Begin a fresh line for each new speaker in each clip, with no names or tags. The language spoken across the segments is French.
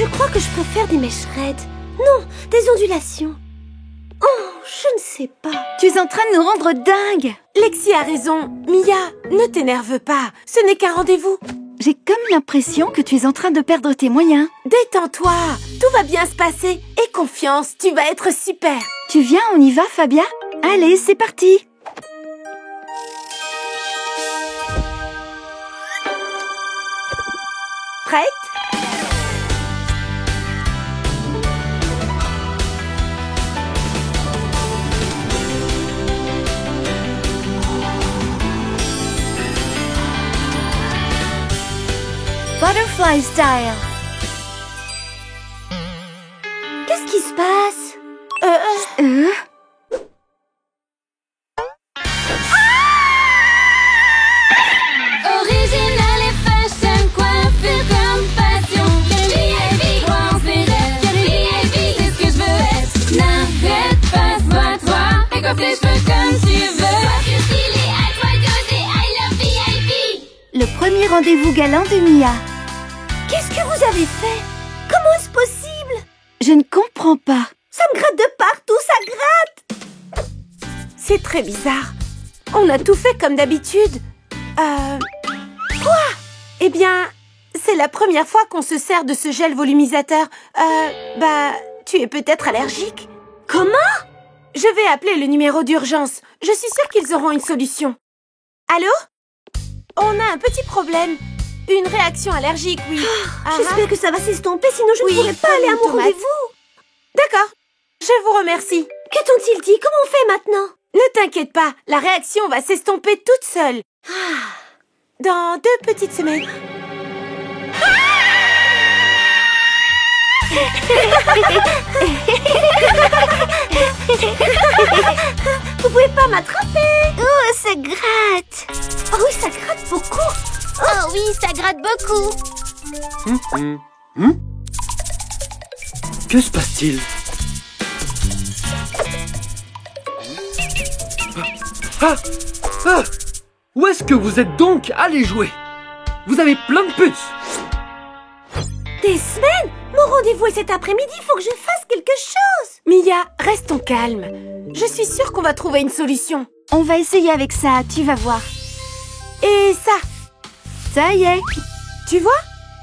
crois que je préfère des mèches raides. Non, des ondulations. Oh, je ne sais pas.
Tu es en train de nous rendre dingues.
Lexi a raison. Mia, ne t'énerve pas. Ce n'est qu'un rendez-vous.
J'ai comme l'impression que tu es en train de perdre tes moyens.
Détends-toi. Tout va bien se passer. Aie confiance, tu vas être super.
Tu viens, on y va, Fabia? Allez, c'est parti.
Prête?
Butterfly style.
Qu'est-ce qui se passe?
Original et fashion, coiffure comme passion. VIP, grand célèbre. VIP, c'est ce que je veux être. N'arrête pas, sois toi. Et coiffe les cheveux comme tu veux. Coiffure stylée, à toi d'oser. I love VIP.
Le premier rendez-vous galant de Mia.
Qu'est-ce que vous avez fait? Comment est-ce possible?
Je ne comprends pas.
Ça me gratte de partout, ça gratte!
C'est très bizarre. On a tout fait comme d'habitude. Quoi? Eh bien, c'est la première fois qu'on se sert de ce gel volumisateur. Tu es peut-être allergique?
Comment?
Je vais appeler le numéro d'urgence. Je suis sûre qu'ils auront une solution. Allô? On a un petit problème. Une réaction allergique, oui.
J'espère que ça va s'estomper, sinon je ne pourrai pas aller à mon rendez-vous.
D'accord. Je vous remercie.
Que t'ont-ils dit? Comment on fait maintenant?
Ne t'inquiète pas, la réaction va s'estomper toute seule. Dans 2 petites semaines.
Vous pouvez pas m'attraper? Oh, ça gratte. Oh oui, ça gratte beaucoup.
Oh oui, ça gratte beaucoup.
Que se passe-t-il? Où est-ce que vous êtes donc? Allez jouer! Vous avez plein de puces!
Des semaines? Mon rendez-vous est cet après-midi, faut que je fasse quelque chose.
Mia, restons calmes. Je suis sûre qu'on va trouver une solution.
On va essayer avec ça, tu vas voir.
Et ça?
Ça y est.
Tu vois?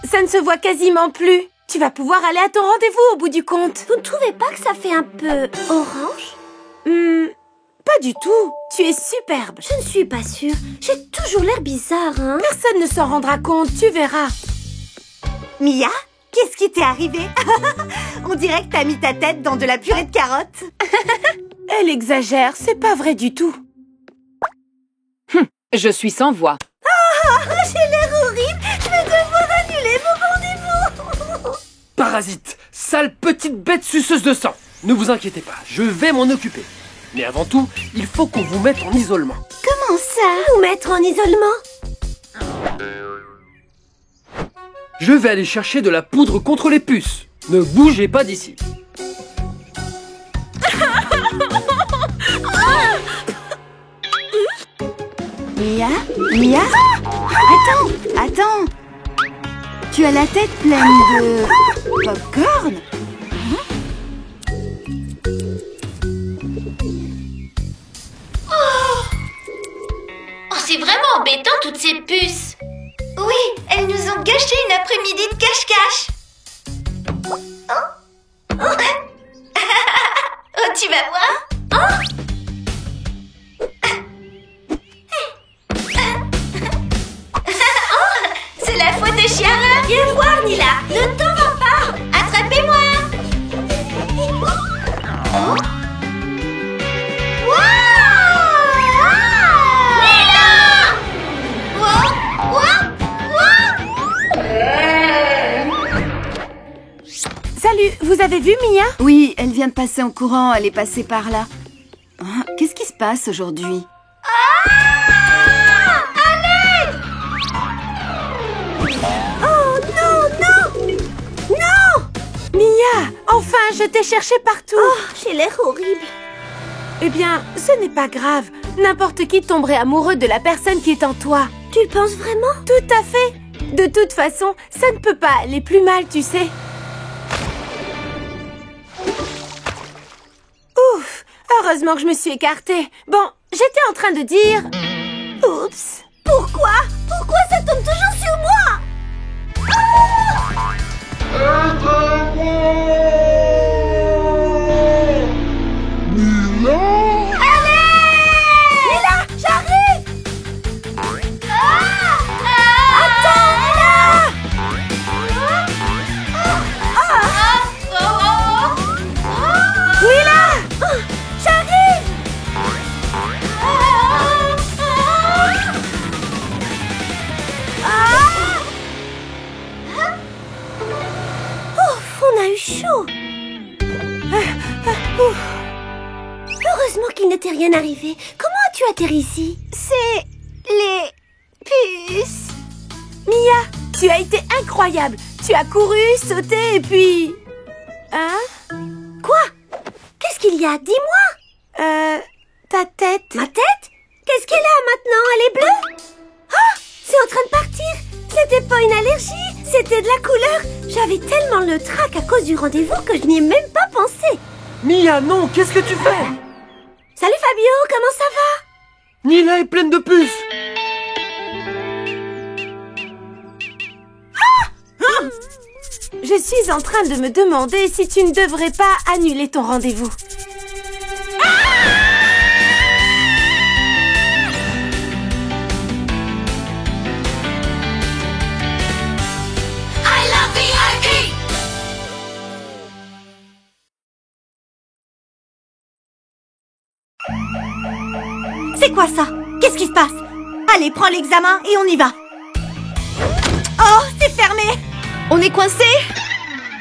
Ça ne se voit quasiment plus. Tu vas pouvoir aller à ton rendez-vous au bout du compte.
Vous ne trouvez pas que ça fait un peu orange?
Pas du tout. Tu es superbe.
Je ne suis pas sûre. J'ai toujours l'air bizarre, hein?
Personne ne s'en rendra compte, tu verras.
Mia, qu'est-ce qui t'est arrivé? On dirait que t'as mis ta tête dans de la purée de carottes.
Elle exagère, c'est pas vrai du tout.
Je suis sans voix.
J'ai l'air horrible. Je vais devoir annuler mon rendez-vous.
Parasite! Sale petite bête suceuse de sang! Ne vous inquiétez pas, je vais m'en occuper. Mais avant tout, il faut qu'on vous mette en isolement.
Comment ça? Nous mettre en isolement?
Je vais aller chercher de la poudre contre les puces. Ne bougez pas d'ici.
Mia? Mia? Attends. Tu as la tête pleine de popcorn?
Oh, c'est vraiment embêtant toutes ces puces.
Oui, elles nous ont gâché une après-midi de cache-cache. Oh, tu vas voir. C'est la faute de Chiara. Viens voir, Nila. Ne t'en va pas. Attrapez-moi.
Salut, vous avez vu Mia?
Oui, elle vient de passer en courant, elle est passée par là. Qu'est-ce qui se passe aujourd'hui?
Oh non!
Mia, enfin, je t'ai cherché partout.
Oh, j'ai l'air horrible.
Eh bien, ce n'est pas grave. N'importe qui tomberait amoureux de la personne qui est en toi.
Tu le penses vraiment?
Tout à fait. De toute façon, ça ne peut pas aller plus mal, tu sais. Heureusement que je me suis écartée. Bon, j'étais en train de dire...
Oups. Pourquoi ça tombe toujours sur moi? Mila, j'arrive. Attends, Mila, j'arrive. Ouf, on a eu chaud. Heureusement qu'il ne t'est rien arrivé. Comment as-tu atterri ici? C'est les puces.
Mia, tu as été incroyable. Tu as couru, sauté et puis... Hein?
Quoi? Qu'est-ce qu'il y a? Dis-moi.
Ta tête.
Ma tête? Qu'est-ce qu'elle a maintenant? Elle est bleue? Ah! C'est en train de partir. C'était pas une allergie, c'était de la couleur. J'avais tellement le trac à cause du rendez-vous que je n'y ai même pas pensé.
Mia, non, qu'est-ce que tu fais?
Salut Fabio, comment ça va?
Nila est pleine de puces.
Je suis en train de me demander si tu ne devrais pas annuler ton rendez-vous.
C'est quoi ça? Qu'est-ce qui se passe? Allez, prends l'examen et on y va. Oh, c'est fermé.
On est coincés?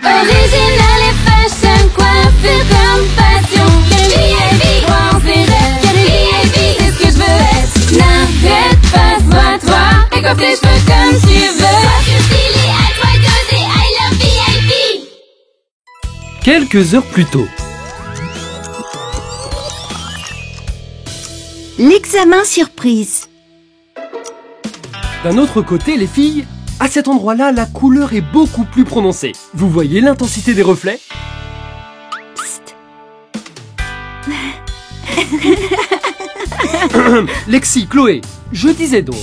Original et fashion, coiffure comme passion. VIP, pense les rêves. VIP, c'est ce que je veux être. N'arrête pas, sois-toi. Et coiffe tes cheveux comme tu veux. Coiffure stylée, à toi dosée. I love VIP.
Quelques heures plus tôt.
L'examen surprise.
D'un autre côté, les filles, à cet endroit-là, la couleur est beaucoup plus prononcée. Vous voyez l'intensité des reflets? Lexi, Chloé, je disais donc,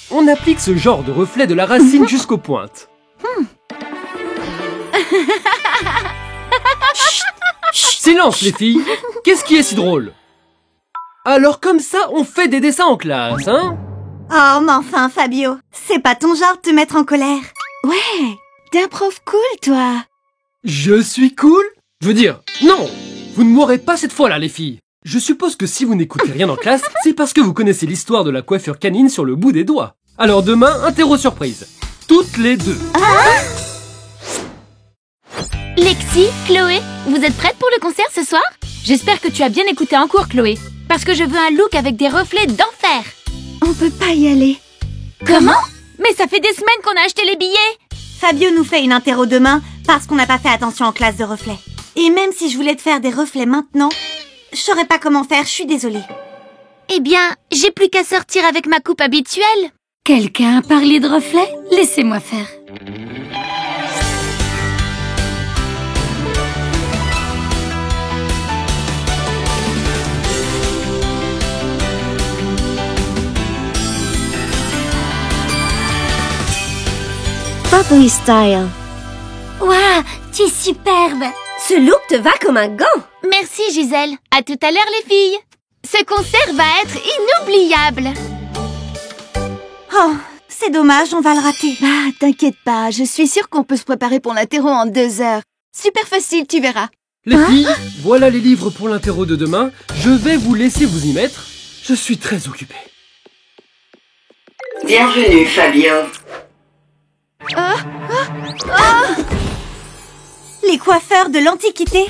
on applique ce genre de reflet de la racine jusqu'aux pointes. Chut, chut, silence les filles. Qu'est-ce qui est si drôle? Alors comme ça, on fait des dessins en classe, hein?
Oh, mais enfin, Fabio, c'est pas ton genre de te mettre en colère.
Ouais, t'es un prof cool, toi.
Je suis cool? Je veux dire, non, vous ne m'aurez pas cette fois-là, les filles. Je suppose que si vous n'écoutez rien en classe, c'est parce que vous connaissez l'histoire de la coiffure canine sur le bout des doigts. Alors demain, interro surprise. Toutes les deux.
Lexi, Chloé, vous êtes prêtes pour le concert ce soir? J'espère que tu as bien écouté en cours, Chloé. Parce que je veux un look avec des reflets d'enfer.
On peut pas y aller.
Comment? Mais ça fait des semaines qu'on a acheté les billets.
Fabio nous fait une interro demain parce qu'on n'a pas fait attention en classe de reflets. Et même si je voulais te faire des reflets maintenant, je saurais pas comment faire, je suis désolée.
Eh bien, j'ai plus qu'à sortir avec ma coupe habituelle.
Quelqu'un a parlé de reflets? Laissez-moi faire.
Poppy style. Waouh, tu es superbe. Ce look te va comme un gant.
Merci, Gisèle. À tout à l'heure, les filles. Ce concert va être inoubliable.
Oh, c'est dommage, on va le rater.
Ah, t'inquiète pas, je suis sûre qu'on peut se préparer pour l'interro en 2 heures. Super facile, tu verras.
Les filles, voilà les livres pour l'interro de demain. Je vais vous laisser vous y mettre. Je suis très occupé.
Bienvenue, Fabio.
Les coiffeurs de l'Antiquité.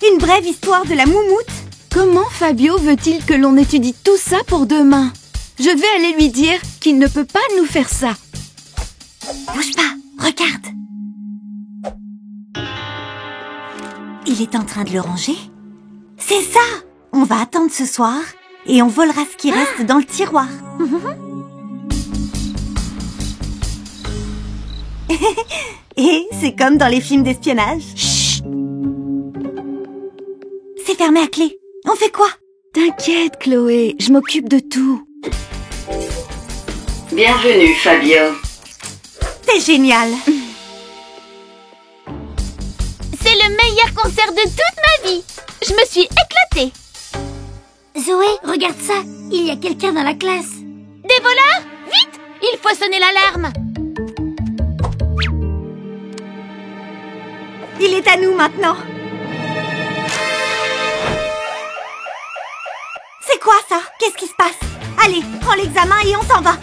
Une brève histoire de la moumoute.
Comment Fabio veut-il que l'on étudie tout ça pour demain? Je vais aller lui dire qu'il ne peut pas nous faire ça.
Bouge pas, regarde. Il est en train de le ranger. C'est ça. On va attendre ce soir et on volera ce qui reste dans le tiroir. Et c'est comme dans les films d'espionnage. Chut. C'est fermé à clé. On fait quoi?
T'inquiète, Chloé, je m'occupe de tout.
Bienvenue, Fabio.
T'es génial.
C'est le meilleur concert de toute ma vie. Je me suis éclatée.
Zoé, regarde ça. Il y a quelqu'un dans la classe.
Des voleurs? Vite! Il faut sonner l'alarme.
Il est à nous maintenant. C'est quoi ça? Qu'est-ce qui se passe? Allez, prends l'examen et on s'en va.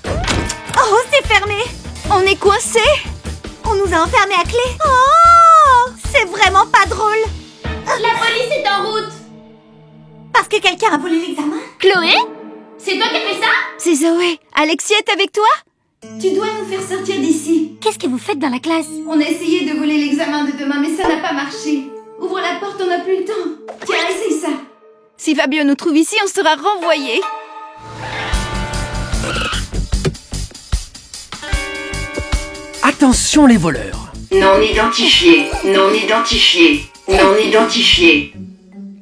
Oh, c'est fermé.
On est coincés.
On nous a enfermés à clé. Oh, c'est vraiment pas drôle.
La police est en route.
Parce que quelqu'un a volé l'examen?
Chloé? C'est toi qui as fait ça?
C'est Zoé. Alexia est avec toi? Tu dois nous faire sortir d'ici.
Qu'est-ce que vous faites dans la classe?
On a essayé de voler l'examen de demain, mais ça n'a pas marché. Ouvre la porte, on n'a plus le temps. Tiens, essaye ça. Si Fabio nous trouve ici, on sera renvoyés.
Attention les voleurs.
Non identifié, non identifié, non identifié.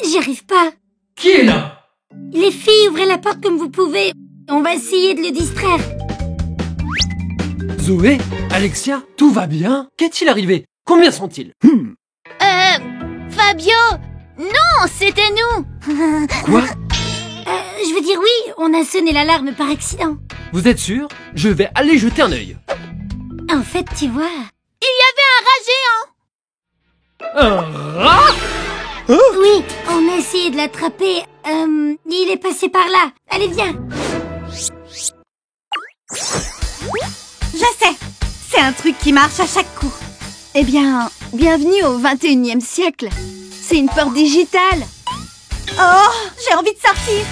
J'y arrive pas.
Qui est là?
Les filles, ouvrez la porte comme vous pouvez. On va essayer de le distraire.
Zoé? Alexia? Tout va bien? Qu'est-il arrivé? Combien sont-ils?
Fabio? Non, c'était nous.
Quoi?
Je veux dire oui, on a sonné l'alarme par accident.
Vous êtes sûr? Je vais aller jeter un œil.
En fait, tu vois...
Il y avait un rat géant.
Un rat?
Oui, on a essayé de l'attraper. Il est passé par là. Allez, viens.
Je sais. C'est un truc qui marche à chaque coup.
Eh bien, bienvenue au 21e siècle. C'est une porte digitale.
Oh, j'ai envie de sortir.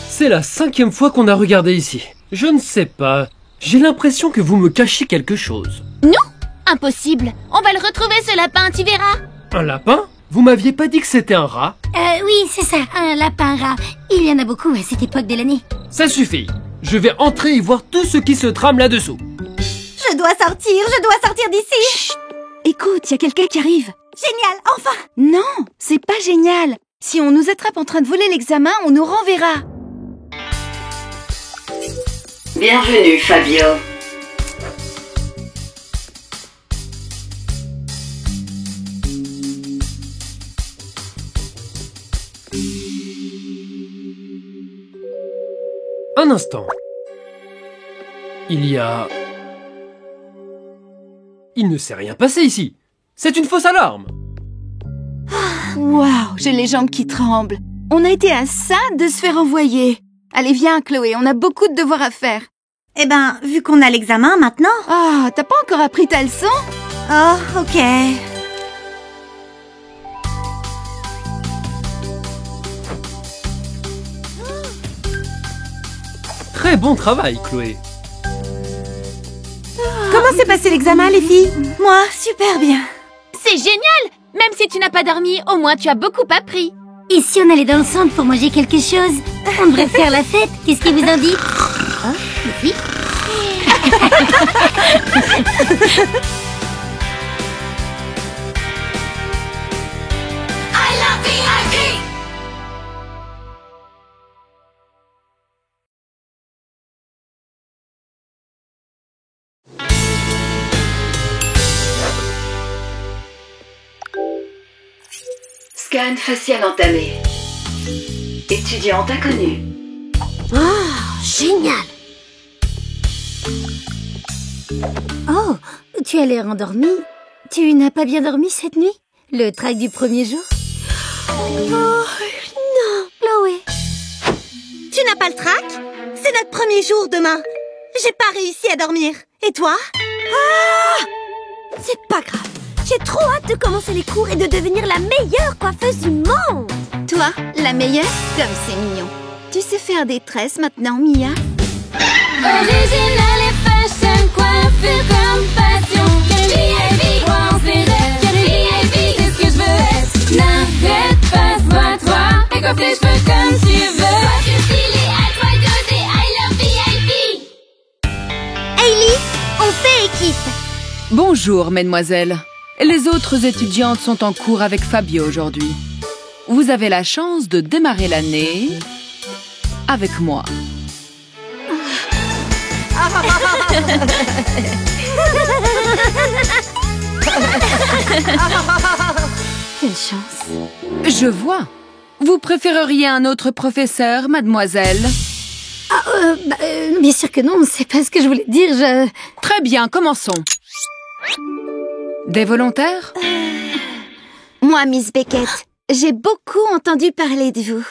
C'est la 5e fois qu'on a regardé ici. Je ne sais pas. J'ai l'impression que vous me cachez quelque chose.
Nous? Impossible. On va le retrouver, ce lapin, tu verras.
Un lapin? Vous m'aviez pas dit que c'était un rat?
Oui, c'est ça, un lapin-rat. Il y en a beaucoup à cette époque de l'année.
Ça suffit. Je vais entrer et voir tout ce qui se trame là-dessous.
Je dois sortir d'ici.
Chut. Écoute, il y a quelqu'un qui arrive.
Génial, enfin.
Non, c'est pas génial. Si on nous attrape en train de voler l'examen, on nous renverra.
Bienvenue, Fabio.
Un instant. Il ne s'est rien passé ici. C'est une fausse alarme.
Waouh, j'ai les jambes qui tremblent. On a été à ça de se faire envoyer. Allez, viens, Chloé, on a beaucoup de devoirs à faire.
Eh ben, vu qu'on a l'examen maintenant...
Ah, t'as pas encore appris ta leçon?
Oh, ok.
Très bon travail, Chloé.
Comment s'est passé l'examen, les filles?
Moi, super bien.
C'est génial. Même si tu n'as pas dormi, au moins tu as beaucoup appris.
Et si on allait dans le centre pour manger quelque chose? On devrait faire la fête. Qu'est-ce qu'ils vous en dit? Hein, les filles?
Scan facial entamé. Étudiante inconnue.
Oh, génial! Oh, tu as l'air endormie. Tu n'as pas bien dormi cette nuit? Le trac du premier jour? Oh, non, Chloé.
Tu n'as pas le trac? C'est notre premier jour demain. J'ai pas réussi à dormir. Et toi?
Ah! C'est pas grave. J'ai trop hâte de commencer les cours et de devenir la meilleure coiffeuse du monde.
Toi, la meilleure? Comme c'est mignon. Tu sais faire des tresses maintenant, Mia?
Original et fashion, coiffure comme passion. VIP, pense les rêves. VIP, c'est ce que je veux être. N'arrête pas, sois-toi. Et coiffe les cheveux comme tu veux. Sois que stylé, à toi d'oser. I love VIP.
Hailey, on fait équipe.
Bonjour, mesdemoiselles. Les autres étudiantes sont en cours avec Fabio aujourd'hui. vous avez la chance de démarrer l'année avec moi.
Quelle chance.
Je vois. Vous préféreriez un autre professeur, mademoiselle?
Bien sûr que non, c'est pas ce que je voulais dire,
Très bien, commençons. Des volontaires?
Moi, Miss Beckett, j'ai beaucoup entendu parler de vous.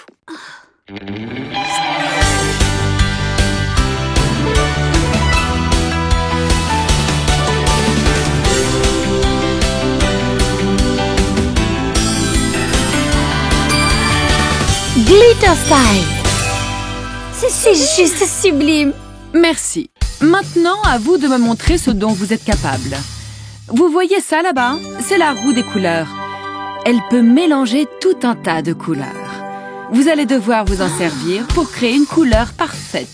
Glitter Style. C'est juste sublime.
Merci. Maintenant, à vous de me montrer ce dont vous êtes capable. Vous voyez ça là-bas? C'est la roue des couleurs. Elle peut mélanger tout un tas de couleurs. Vous allez devoir vous en servir pour créer une couleur parfaite.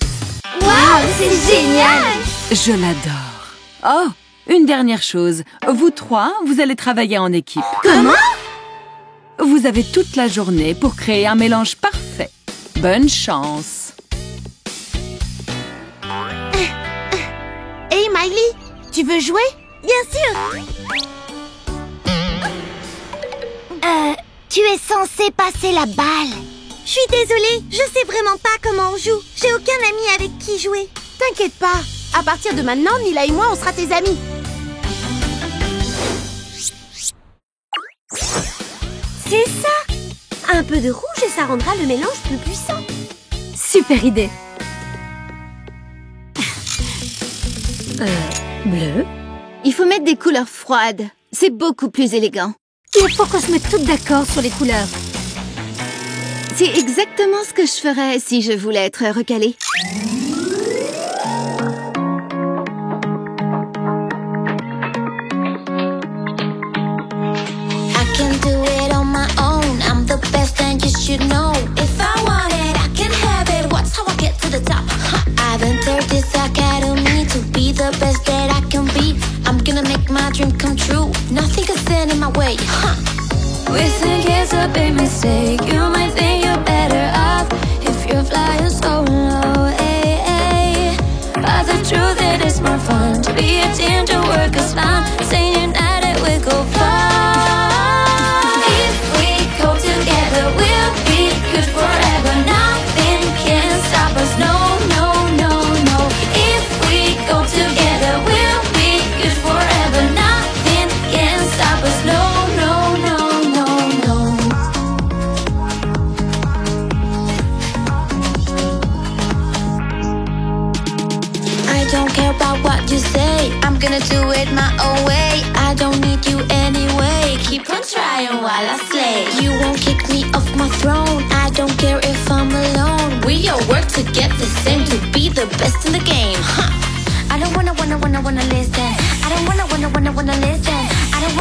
Waouh, c'est génial.
Je l'adore. Oh, une dernière chose. Vous trois, vous allez travailler en équipe.
Comment?
Vous avez toute la journée pour créer un mélange parfait. Bonne chance.
Hey Miley, tu veux jouer?
Bien sûr. Tu es censé passer la balle. Je suis désolée, je sais vraiment pas comment on joue. J'ai aucun ami avec qui jouer.
T'inquiète pas, à partir de maintenant, Nila et moi, on sera tes amis.
C'est ça. Un peu de rouge et ça rendra le mélange plus puissant. Super idée. Bleu.
Il faut mettre des couleurs froides. C'est beaucoup plus élégant.
Il faut qu'on se mette toutes d'accord sur les couleurs.
C'est exactement ce que je ferais si je voulais être recalée.
I can do it on my own. I'm the best and you should know. If I want it, I can have it. Watch how I get to the top. I've entered this academy to be the best that I can be. I'm gonna make my dream come true. Nothing can stand in my way. We think it's a big mistake. You might think you're better off if you're flying so low. Ay, ay. But the truth it is more fun to be a team, to work as one. Staying united, we go far. If we go together, we'll be good forever. Nothing can stop us. No, no, no, no. If we go together, we'll be good forever. Nothing can stop us. No, no, no, no, no. I don't care about what you say. I'm gonna do it my own way. I don't need you anyway. Keep on trying while I slay. You won't kick me off my throne. I don't care if I'm alone. We all work to get the same, to be the best in the game. Huh. I don't wanna listen. I don't wanna listen. I don't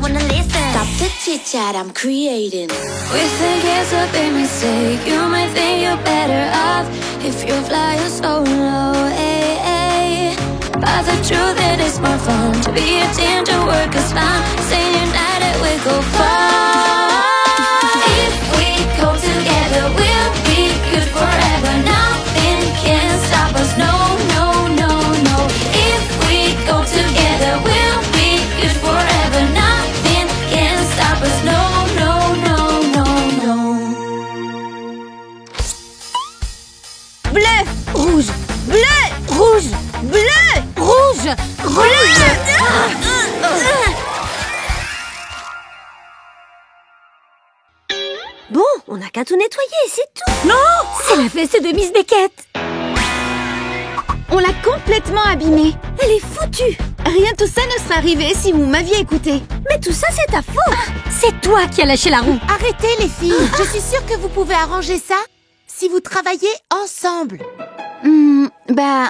wanna listen. Stop the chit chat, I'm creating. We think it's a big mistake. You might think you're better off if you're flying so low. Ay, ay. But the truth it is more fun to be a team, to work as one. Staying united, we go far. If we go together, we'll be good forever. Nothing can stop us. No, no, no, no. If we go together, we'll be good forever. Nothing can stop us. No, no, no, no, no.
Bleu, rouge, bleu, rouge, bleu, rouge, rouge. Bon, on n'a qu'à tout nettoyer, c'est tout. Non, c'est la veste de Miss Beckett.
On l'a complètement abîmée.
Elle est foutue.
Rien de tout ça ne serait arrivé si vous m'aviez écouté.
Mais tout ça, c'est ta faute. C'est toi qui as lâché la roue.
Arrêtez les filles. Je suis sûre que vous pouvez arranger ça si vous travaillez ensemble.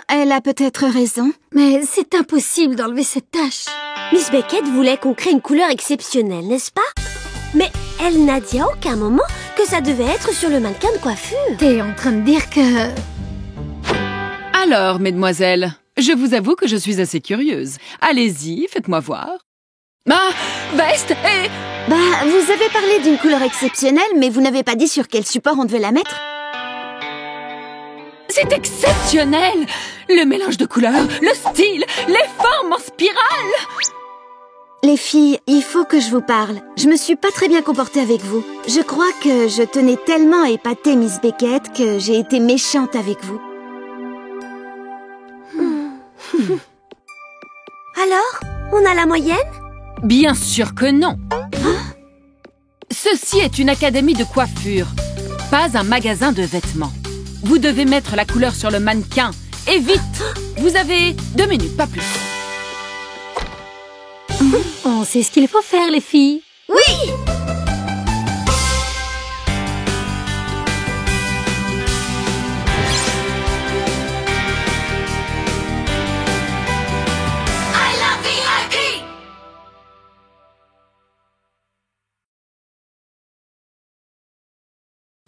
Elle a peut-être raison.
Mais c'est impossible d'enlever cette tache. Miss Beckett voulait qu'on crée une couleur exceptionnelle, n'est-ce pas? Mais elle n'a dit à aucun moment que ça devait être sur le mannequin de coiffure. T'es en train de dire que...
Alors, mesdemoiselles, je vous avoue que je suis assez curieuse. Allez-y, faites-moi voir. Ah, veste et...
Bah, vous avez parlé d'une couleur exceptionnelle, mais vous n'avez pas dit sur quel support on devait la mettre.
C'est exceptionnel! Le mélange de couleurs, le style, les formes en spirale!
Les filles, il faut que je vous parle. Je me suis pas très bien comportée avec vous. Je crois que je tenais tellement à épater Miss Beckett que j'ai été méchante avec vous.
Alors, on a la moyenne?
Bien sûr que non! Ceci est une académie de coiffure, pas un magasin de vêtements. Vous devez mettre la couleur sur le mannequin, et vite! Vous avez 2 minutes, pas plus.
On sait ce qu'il faut faire, les filles.
Oui!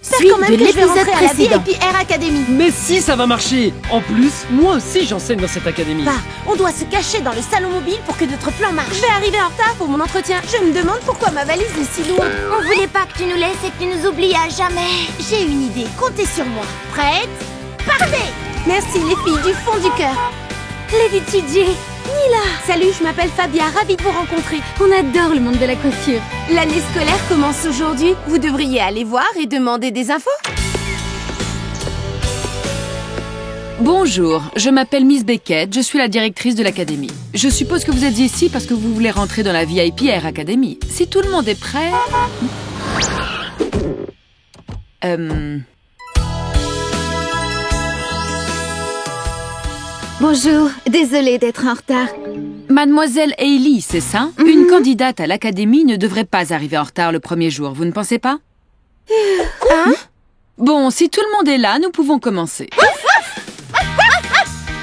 J'espère quand même que je vais rentrer à la VIP Air Academy.
Mais si, ça va marcher. En plus, moi aussi j'enseigne dans cette académie.
Bah, on doit se cacher dans le salon mobile pour que notre plan marche. Je vais arriver en retard pour mon entretien. Je me demande pourquoi ma valise est si lourde.
On voulait pas que tu nous laisses et que tu nous oublies à jamais.
J'ai une idée, comptez sur moi. Prête? Partez! Merci les filles du fond du cœur.
Lady TJ,
Nila! Salut, je m'appelle Fabia, ravie de vous rencontrer.
on adore le monde de la coiffure.
L'année scolaire commence aujourd'hui. Vous devriez aller voir et demander des infos.
Bonjour, je m'appelle Miss Beckett, je suis la directrice de l'académie. Je suppose que vous êtes ici parce que vous voulez rentrer dans la VIP Air Academy. Si tout le monde est prêt...
Bonjour, désolée d'être en retard.
Mademoiselle Hailey, c'est ça? Une candidate à l'académie ne devrait pas arriver en retard le premier jour, vous ne pensez pas?
Hein?
Bon, si tout le monde est là, nous pouvons commencer.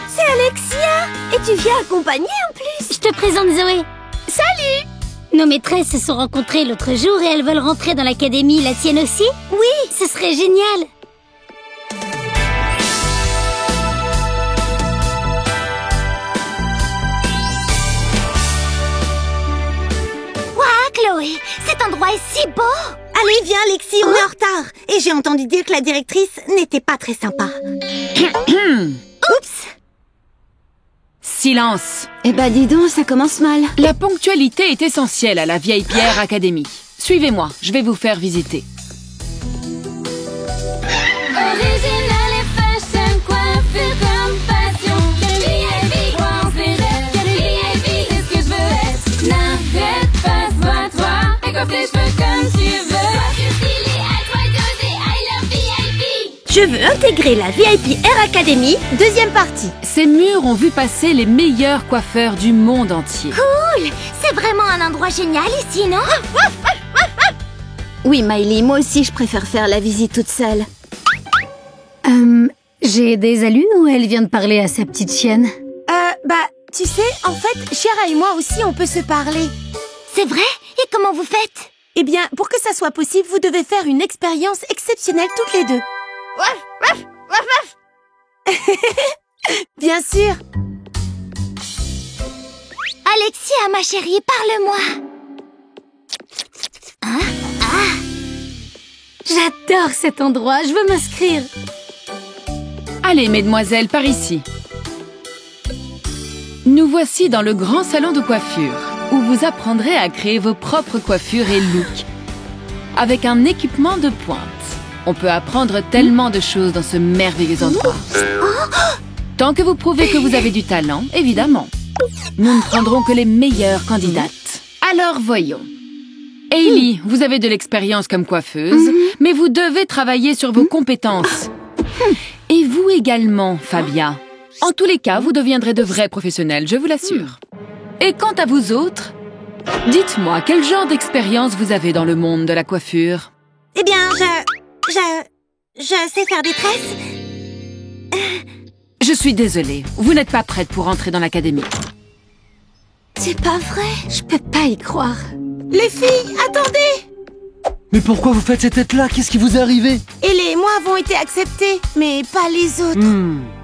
C'est Alexia! Et tu viens accompagner en plus?
Je te présente Zoé.
Salut!
Nos maîtresses se sont rencontrées l'autre jour et elles veulent rentrer dans l'académie. La tienne aussi?
Oui!
Ce serait génial.
Chloé, cet endroit est si beau.
Allez, viens Alexis, on est en retard. Et j'ai entendu dire que la directrice n'était pas très sympa. Oups!
Silence!
Eh ben dis donc, ça commence mal.
La ponctualité est essentielle à la VIP Air Academy. Suivez-moi, je vais vous faire visiter.
Original et fashion, coiffure comme passion. VIP, pense les rêves. VIP, c'est ce que je veux être. N'arrête pas, sois-toi. Et coiffe tes cheveux comme tu veux. Coiffure stylée, à toi d'oser. I love VIP.
Je veux intégrer la VIP Air Academy.
Deuxième partie.
Ces murs ont vu passer les meilleurs coiffeurs du monde entier.
Cool. C'est vraiment un endroit génial ici, non?
Oui, Miley, moi aussi je préfère faire la visite toute seule.
J'ai des alus ou elle vient de parler à sa petite chienne?
Bah, tu sais, en fait, Chiara et moi aussi, on peut se parler.
C'est vrai? Et comment vous faites?
Eh bien, pour que ça soit possible, vous devez faire une expérience exceptionnelle toutes les deux. Bien sûr.
Alexia, ma chérie, parle-moi.
J'adore cet endroit, je veux m'inscrire.
Allez, mesdemoiselles, par ici. Nous voici dans le grand salon de coiffure, où vous apprendrez à créer vos propres coiffures et looks, avec un équipement de pointe. On peut apprendre tellement de choses dans ce merveilleux endroit. Tant que vous prouvez que vous avez du talent, évidemment. Nous ne prendrons que les meilleures candidates. Alors voyons. Hailey, vous avez de l'expérience comme coiffeuse, mais vous devez travailler sur vos compétences. Et vous également, Fabia. En tous les cas, vous deviendrez de vrais professionnels, je vous l'assure. Et quant à vous autres, dites-moi, quel genre d'expérience vous avez dans le monde de la coiffure?
Eh bien, je sais faire des tresses.
Je suis désolée, vous n'êtes pas prête pour entrer dans l'académie.
C'est pas vrai?
Je peux pas y croire.
Les filles, attendez!
Mais pourquoi vous faites cette tête-là? Qu'est-ce qui vous est arrivé?
Elle et moi avons été acceptés, mais pas les autres.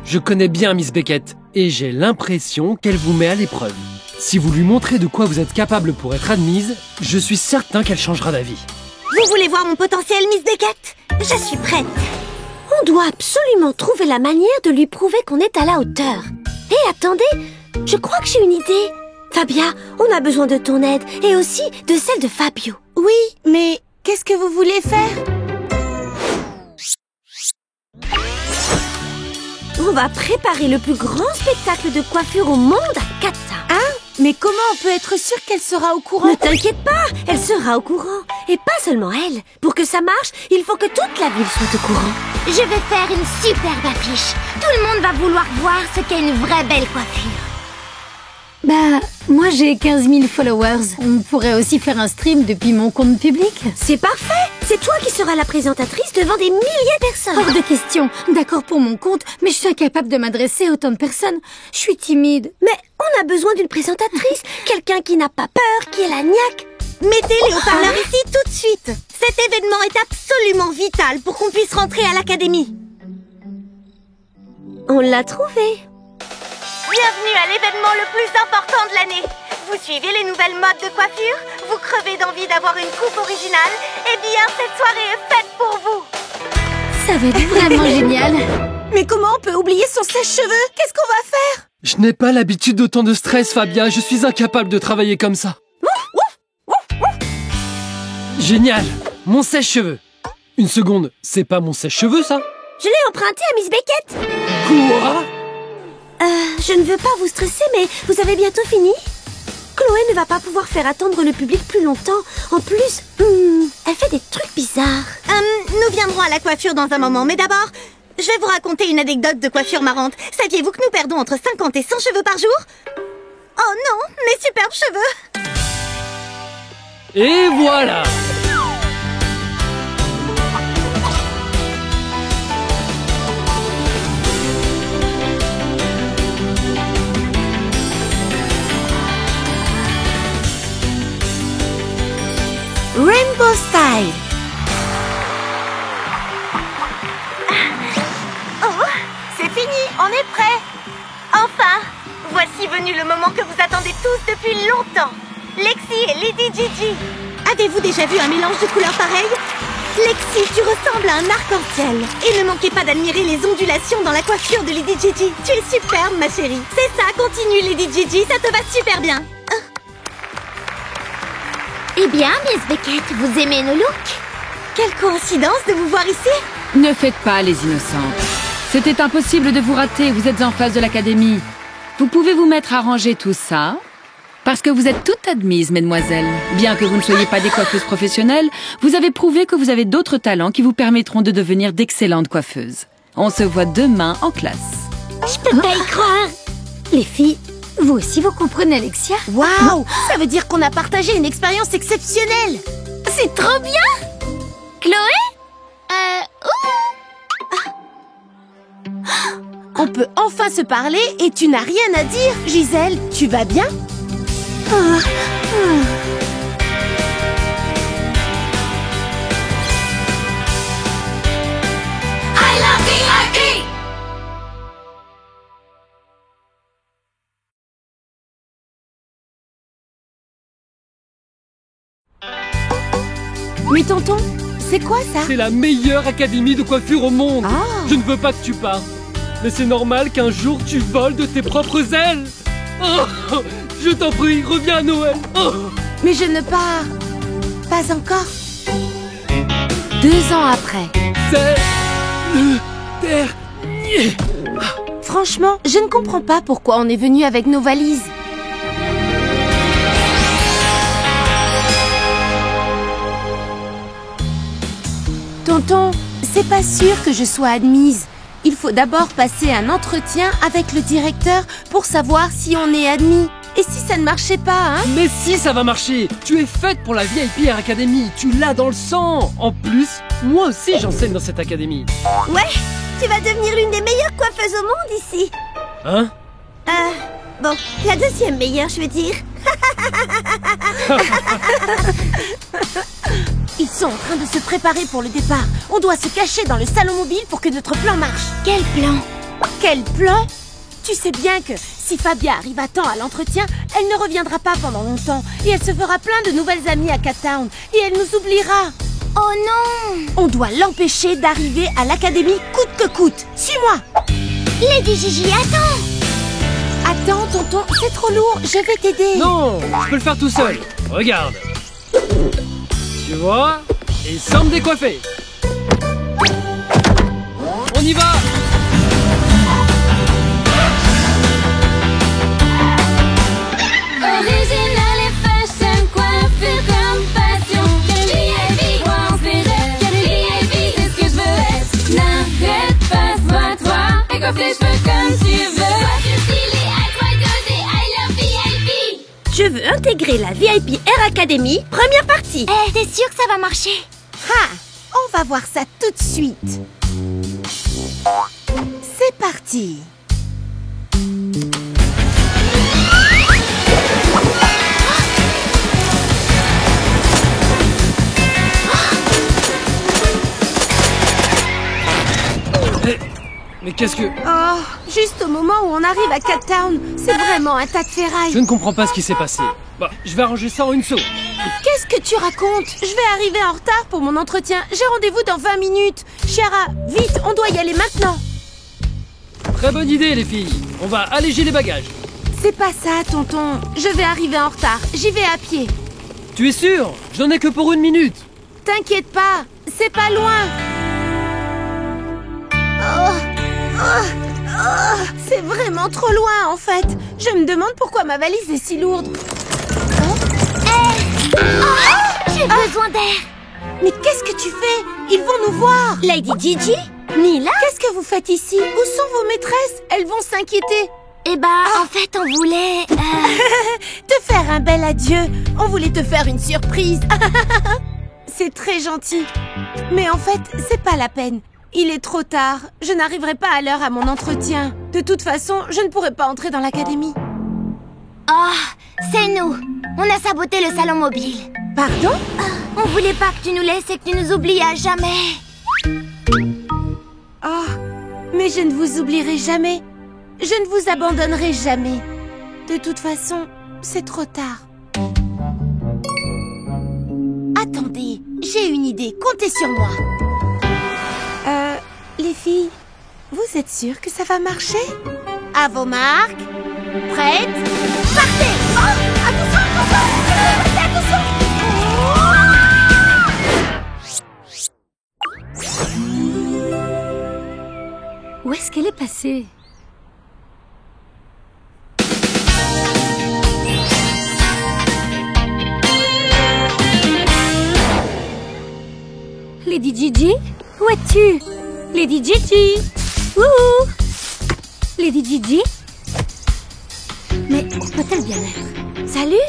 Je connais bien Miss Beckett, et j'ai l'impression qu'elle vous met à l'épreuve. Si vous lui montrez de quoi vous êtes capable pour être admise, je suis certain qu'elle changera d'avis.
Vous voulez voir mon potentiel, Miss Beckett? Je suis prête.
On doit absolument trouver la manière de lui prouver qu'on est à la hauteur. Et attendez, je crois que j'ai une idée. Fabia, on a besoin de ton aide et aussi de celle de Fabio.
Oui, mais qu'est-ce que vous voulez faire?
On va préparer le plus grand spectacle de coiffure au monde à Kata.
Hein? Mais comment on peut être sûr qu'elle sera au courant?
Ne t'inquiète pas, elle sera au courant. Et pas seulement elle. Pour que ça marche, il faut que toute la ville soit au courant.
Je vais faire une superbe affiche. Tout le monde va vouloir voir ce qu'est une vraie belle coiffure.
Bah, moi j'ai 15 000 followers. On pourrait aussi faire un stream depuis mon compte public.
C'est parfait. C'est toi qui seras la présentatrice devant des milliers de personnes.
Hors de question. D'accord pour mon compte, mais je suis incapable de m'adresser à autant de personnes. Je suis timide.
Mais on a besoin d'une présentatrice. Quelqu'un qui n'a pas peur, qui est la niaque.
Mettez les haut-parleurs ici tout de suite. Cet événement est absolument vital pour qu'on puisse rentrer à l'académie.
On l'a trouvé.
Bienvenue à l'événement le plus important de l'année. Vous suivez les nouvelles modes de coiffure? Vous crevez d'envie d'avoir une coupe originale? Eh bien, cette soirée est faite pour vous.
Ça va être vraiment génial.
Mais comment on peut oublier son sèche-cheveux? Qu'est-ce qu'on va faire?
Je n'ai pas l'habitude d'autant de stress, Fabia. Je suis incapable de travailler comme ça. Génial! Mon sèche-cheveux. Une seconde, c'est pas mon sèche-cheveux, ça?
Je l'ai emprunté à Miss Beckett.
Quoi?
Je ne veux pas vous stresser, mais vous avez bientôt fini? Chloé ne va pas pouvoir faire attendre le public plus longtemps. En plus, elle fait des trucs bizarres.
Nous viendrons à la coiffure dans un moment, mais d'abord, je vais vous raconter une anecdote de coiffure marrante. Saviez-vous que nous perdons entre 50 et 100 cheveux par jour? Oh non, mes superbes cheveux!
Et voilà!
Rainbow Style.
Oh, c'est fini, on est prêt. Enfin, voici venu le moment que vous attendez tous depuis longtemps. Lexi et Lady Gigi. Avez-vous déjà vu un mélange de couleurs pareil? Lexi, tu ressembles à un arc-en-ciel. Et ne manquez pas d'admirer les ondulations dans la coiffure de Lady Gigi. Tu es superbe, ma chérie. C'est ça, continue, Lady Gigi, ça te va super bien.
Eh bien, Miss Beckett, vous aimez nos looks?
Quelle coïncidence de vous voir ici.
Ne faites pas les innocentes. C'était impossible de vous rater, vous êtes en face de l'académie. Vous pouvez vous mettre à ranger tout ça, parce que vous êtes toutes admises, mesdemoiselles. Bien que vous ne soyez pas des coiffeuses professionnelles, vous avez prouvé que vous avez d'autres talents qui vous permettront de devenir d'excellentes coiffeuses. On se voit demain en classe.
Je peux pas y croire.
Les filles, vous aussi vous comprenez Alexia?
Waouh, ça veut dire qu'on a partagé une expérience exceptionnelle.
C'est trop bien!
Chloé?
On peut enfin se parler et tu n'as rien à dire. Gisèle, tu vas bien? Mais tonton, c'est quoi ça?
C'est la meilleure académie de coiffure au monde.
Ah.
Je ne veux pas que tu partes. Mais c'est normal qu'un jour tu voles de tes propres ailes. Oh, je t'en prie, reviens à Noël. Oh.
Mais je ne pars pas encore. 2 ans après.
C'est le dernier.
Franchement, je ne comprends pas pourquoi on est venu avec nos valises. Tonton, c'est pas sûr que je sois admise. Il faut d'abord passer un entretien avec le directeur pour savoir si on est admis. Et si ça ne marchait pas, hein?
Mais si, ça va marcher. Tu es faite pour la VIP Air Academy. Tu l'as dans le sang. En plus, moi aussi j'enseigne dans cette académie.
Ouais, tu vas devenir l'une des meilleures coiffeuses au monde ici.
Hein?
Bon, la deuxième meilleure, je veux dire.
Ils sont en train de se préparer pour le départ. On doit se cacher dans le salon mobile pour que notre plan marche.
Quel plan?
Quel plan? Tu sais bien que Si Fabia arrive à temps à l'entretien, elle ne reviendra pas pendant longtemps. Et elle se fera plein de nouvelles amies à Cat Town. Et elle nous oubliera.
Oh non!
On doit l'empêcher d'arriver à l'académie coûte que coûte. Suis-moi!
Lady Gigi, attends!
Attends, tonton, c'est trop lourd. Je vais t'aider.
Non, je peux le faire tout seul. Regarde. Tu vois? Et sans me décoiffer. On y va!
Original et fashion, coiffure comme passion. VIP, pense les rêves. VIP, c'est ce que je veux être. N'arrête pas, sois toi. Et coiffe les cheveux comme tu veux. Sois stylé, act-toi dosé, I love VIP.
Je veux intégrer la VIP Air Academy, première partie.
T'es sûr que ça va marcher?
Ha! On va voir ça tout de suite. C'est parti.
Mais qu'est-ce que...
Oh, juste au moment où on arrive à Cat Town, c'est vraiment un tas de ferraille.
Je ne comprends pas ce qui s'est passé. Bah, je vais arranger ça en une seconde.
Qu'est-ce que tu racontes? Je vais arriver en retard pour mon entretien. J'ai rendez-vous dans 20 minutes. Chiara, vite, on doit y aller maintenant.
Très bonne idée, les filles. On va alléger les bagages.
C'est pas ça, tonton. Je vais arriver en retard. J'y vais à pied.
Tu es sûr? Je n'en ai que pour 1 minute.
T'inquiète pas, c'est pas loin. C'est vraiment trop loin, en fait. Je me demande pourquoi ma valise est si lourde.
J'ai besoin d'air.
Mais qu'est-ce que tu fais? Ils vont nous voir.
Lady Gigi? Nila?
Qu'est-ce que vous faites ici? Où sont vos maîtresses? Elles vont s'inquiéter.
Eh ben, en fait, on voulait...
Te faire un bel adieu. On voulait te faire une surprise. C'est très gentil. Mais en fait, c'est pas la peine. Il est trop tard. Je n'arriverai pas à l'heure à mon entretien. De toute façon, je ne pourrai pas entrer dans l'académie.
Oh, c'est nous. On a saboté le salon mobile.
Pardon?
On voulait pas que tu nous laisses et que tu nous oublies à jamais.
Oh, mais je ne vous oublierai jamais. Je ne vous abandonnerai jamais. De toute façon, c'est trop tard. Attendez, j'ai une idée. Comptez sur moi. Les filles, vous êtes sûres que ça va marcher? À vos marques. Prêtes? Partez! Oh! Attention, attention!
Où est-ce qu'elle est passée? Lady Gigi? Où es-tu? Lady Gigi! Wouhou! Lady Gigi? Mais où peut-elle bien être? Salut!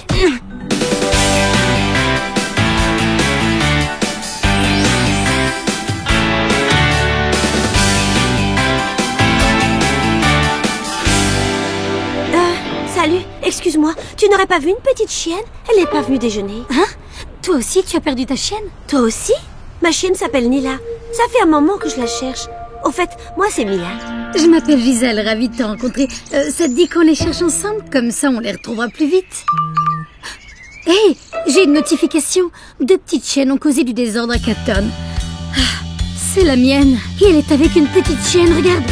Salut, excuse-moi, tu n'aurais pas vu une petite chienne? Elle n'est pas venue déjeuner. Hein? Toi aussi, tu as perdu ta chienne? Toi aussi? Ma chienne s'appelle Nila. Ça fait un moment que je la cherche. Au fait, moi c'est Mila.
Je m'appelle Gisèle, ravie de te rencontrer. Ça te dit qu'on les cherche ensemble? Comme ça, on les retrouvera plus vite. Hé, j'ai une notification. 2 petites chiennes ont causé du désordre à Cat Town. C'est la mienne. Et elle est avec une petite chienne, regarde.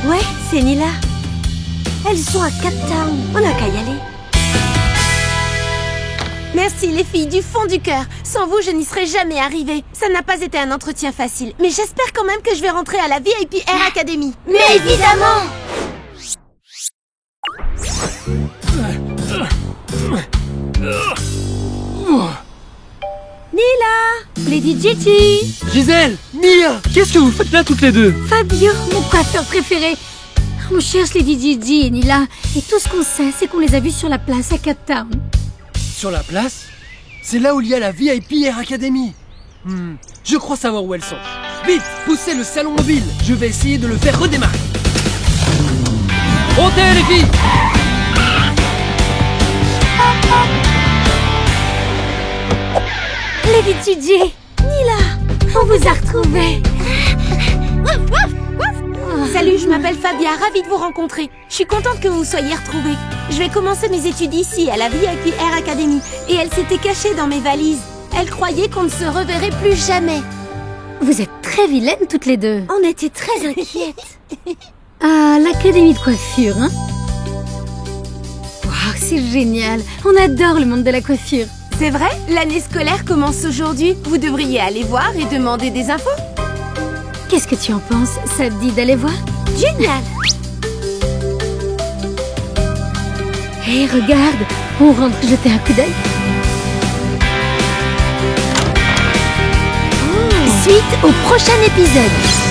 Ouais, c'est Nila. Elles sont à Cat Town. On n'a qu'à y aller.
Merci les filles du fond du cœur. Sans vous, je n'y serais jamais arrivée. Ça n'a pas été un entretien facile. Mais j'espère quand même que je vais rentrer à la VIP Air Academy.
Mais évidemment! Nila! Lady Gigi!
Gisèle! Mia! Qu'est-ce que vous faites là toutes les deux?
Fabio, mon coiffeur préféré. On cherche Lady Gigi et Nila. Et tout ce qu'on sait, c'est qu'on les a vus sur la place à Cat Town.
Sur la place? C'est là où il y a la VIP Air Academy. Je crois savoir où elles sont. Vite, poussez le salon mobile. Je vais essayer de le faire redémarrer. Montez les filles!
Lady Gigi! Nila! On vous a retrouvés!
Salut, je m'appelle Fabia, ravie de vous rencontrer. Je suis contente que vous vous soyez retrouvés. Je vais commencer mes études ici, à la VIP Air Academy. Et elle s'était cachée dans mes valises. Elle croyait qu'on ne se reverrait plus jamais.
Vous êtes très vilaines toutes les deux.
On était très inquiètes.
Ah, l'académie de coiffure, hein? Waouh, c'est génial. On adore le monde de la coiffure.
C'est vrai? L'année scolaire commence aujourd'hui. Vous devriez aller voir et demander des infos.
Qu'est-ce que tu en penses? Ça te dit d'aller voir?
Génial!
Hé, regarde, on rentre jeter un coup d'œil.
Suite au prochain épisode.